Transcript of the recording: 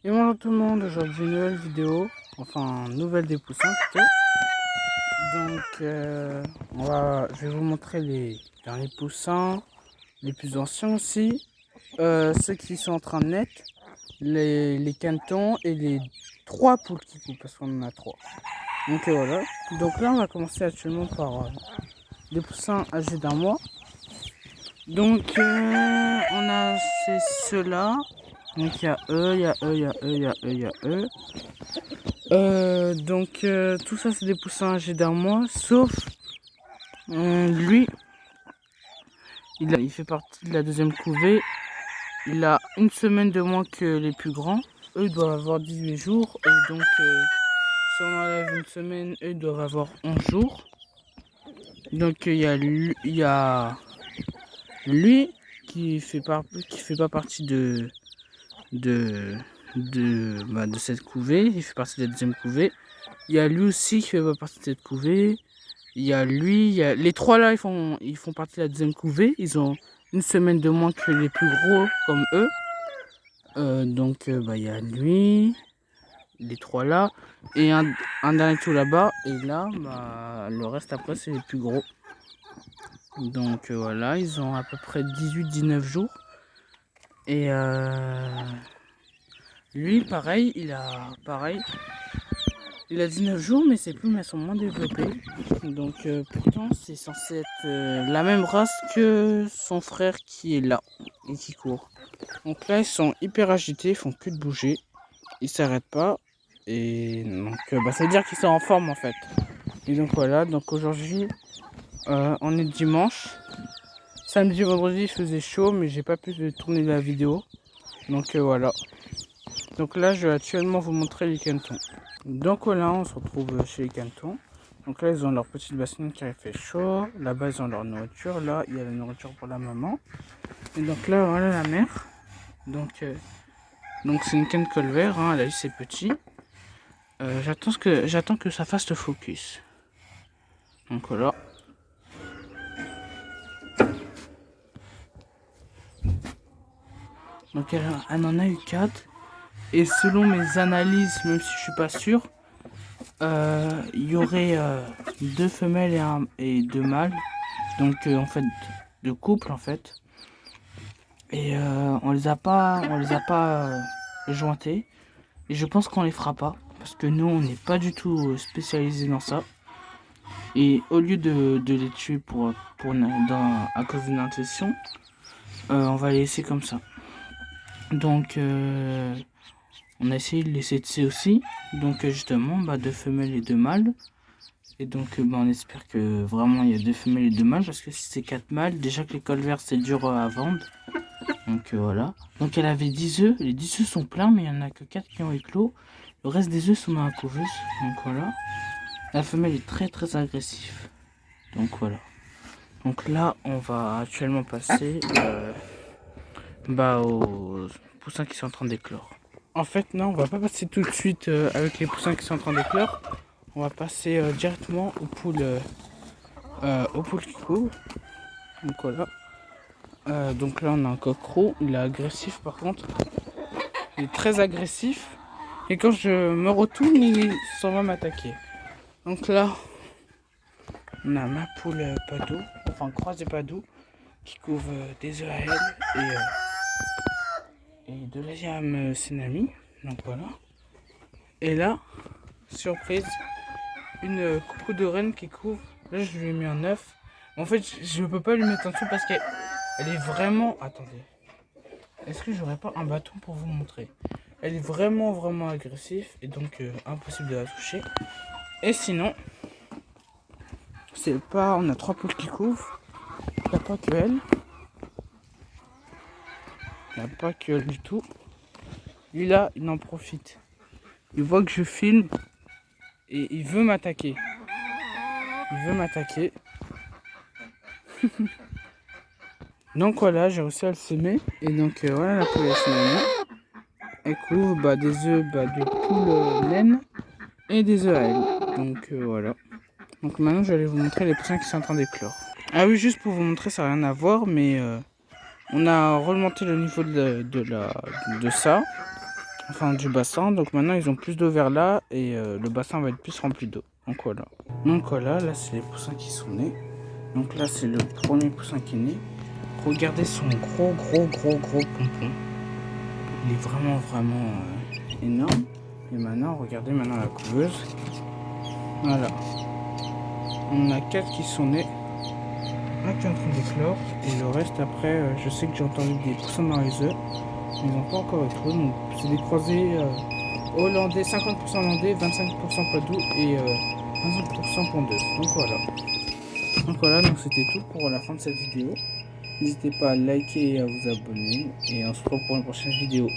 Et bonjour tout le monde, aujourd'hui une nouvelle vidéo, enfin nouvelle des poussins plutôt. Donc je vais vous montrer les derniers poussins, les plus anciens aussi, ceux qui sont en train de naître, les canetons et les 3 poules qui coupent parce qu'on en a 3. Donc voilà, donc là on va commencer actuellement par des poussins âgés d'1 mois. Donc on a ceux-là. Donc il y a eux, il y a eux, il y a eux, il y a eux, il y a eux. Donc tout ça c'est des poussins âgés d'1 mois, sauf lui, il fait partie de la deuxième couvée. Il a une semaine de moins que les plus grands. Eux ils doivent avoir 18 jours. Et donc si on enlève une semaine, eux ils doivent avoir 11 jours. Donc il y a lui qui fait pas partie de cette couvée. Il fait partie de la deuxième couvée. Il y a lui aussi qui fait pas partie de cette couvée. Il y a lui, les 3 là, ils font partie de la deuxième couvée. Ils ont une semaine de moins que les plus gros comme eux. Il y a lui, les 3 là, et un dernier tout là-bas. Et là, le reste après, c'est les plus gros. Donc voilà, ils ont à peu près 18-19 jours. Et lui, pareil, il a 19 jours, mais ses plumes elles sont moins développées. Donc pourtant c'est censé être la même race que son frère qui est là et qui court. Donc là ils sont hyper agités, ils font que de bouger, ils s'arrêtent pas. Et donc ça veut dire qu'ils sont en forme en fait. Et donc voilà, donc aujourd'hui on est dimanche. Samedi, vendredi il faisait chaud, mais j'ai pas pu tourner la vidéo. Donc voilà. Donc là je vais actuellement vous montrer les canetons. Donc voilà, on se retrouve chez les canetons. Donc là, ils ont leur petite bassine car il fait chaud. Là-bas, ils ont leur nourriture. Là, il y a la nourriture pour la maman. Et donc là, voilà la mère. Donc c'est une canne colvert. Elle a eu ses petits. J'attends que ça fasse le focus. Donc voilà. Donc elle en a eu 4. Et selon mes analyses, même si je suis pas sûr, il y aurait 2 femelles et 2 mâles. Donc en fait, 2 couples en fait. Et on les a pas jointés. Et je pense qu'on les fera pas. Parce que nous, on n'est pas du tout spécialisé dans ça. Et au lieu de les tuer à cause d'une infection, on va les laisser comme ça. Donc, on a essayé de laisser de C aussi. Donc, justement, 2 femelles et 2 mâles. Et donc, on espère que vraiment il y a 2 femelles et 2 mâles. Parce que si c'est 4 mâles, déjà que les colverts c'est dur à vendre. Donc voilà. Donc elle avait 10 œufs. Les 10 œufs sont pleins, mais il n'y en a que 4 qui ont éclos. Le reste des œufs sont dans la couveuse. Donc voilà. La femelle est très très agressive. Donc voilà. Donc là, on va actuellement passer aux poussins qui sont en train d'éclore. En fait, non, on va pas passer tout de suite avec les poussins qui sont en train d'éclore. On va passer directement aux poules qui couvent. Donc voilà. Donc là, on a un coq roux. Il est agressif par contre. Il est très agressif. Et quand je me retourne, il s'en va m'attaquer. Donc là, on a ma poule Padoue, enfin croisée Padoue, qui couvre des œufs à elle et de la yam Senami. Donc voilà. Et là, surprise, une coucou de reine qui couvre. Là, je lui ai mis un œuf. En fait, je peux pas lui mettre en dessous parce qu'elle est vraiment... Attendez. Est-ce que j'aurais pas un bâton pour vous montrer? Elle est vraiment agressive et donc impossible de la toucher. Et sinon, on a 3 poules qui couvrent. Il n'y a pas que elle. Il n'y a pas que elle du tout. Lui là, il en profite. Il voit que je filme et il veut m'attaquer. Donc voilà, j'ai réussi à le semer. Et donc voilà la poule à elle couvre des œufs de poule naine et des œufs à elle. Donc voilà. Donc maintenant je vais vous montrer les poussins qui sont en train d'éclore. Ah oui, juste pour vous montrer, ça n'a rien à voir, mais on a remonté le niveau de ça. enfin du bassin. Donc maintenant ils ont plus d'eau vers là et le bassin va être plus rempli d'eau. Donc voilà. Donc voilà, là c'est les poussins qui sont nés. Donc là c'est le premier poussin qui est né. Regardez son gros pompon. Il est vraiment énorme. Et maintenant regardez maintenant la couveuse. Voilà. On a 4 qui sont nés. Un qui est en train d'éclore. Et le reste après, je sais que j'ai entendu des poussins dans les œufs. Ils n'ont pas encore éclos. Donc c'est des croisés hollandais, 50% hollandais, 25% padoue et 25% pondeuse. Donc voilà, donc c'était tout pour la fin de cette vidéo. N'hésitez pas à liker et à vous abonner. Et on se retrouve pour une prochaine vidéo.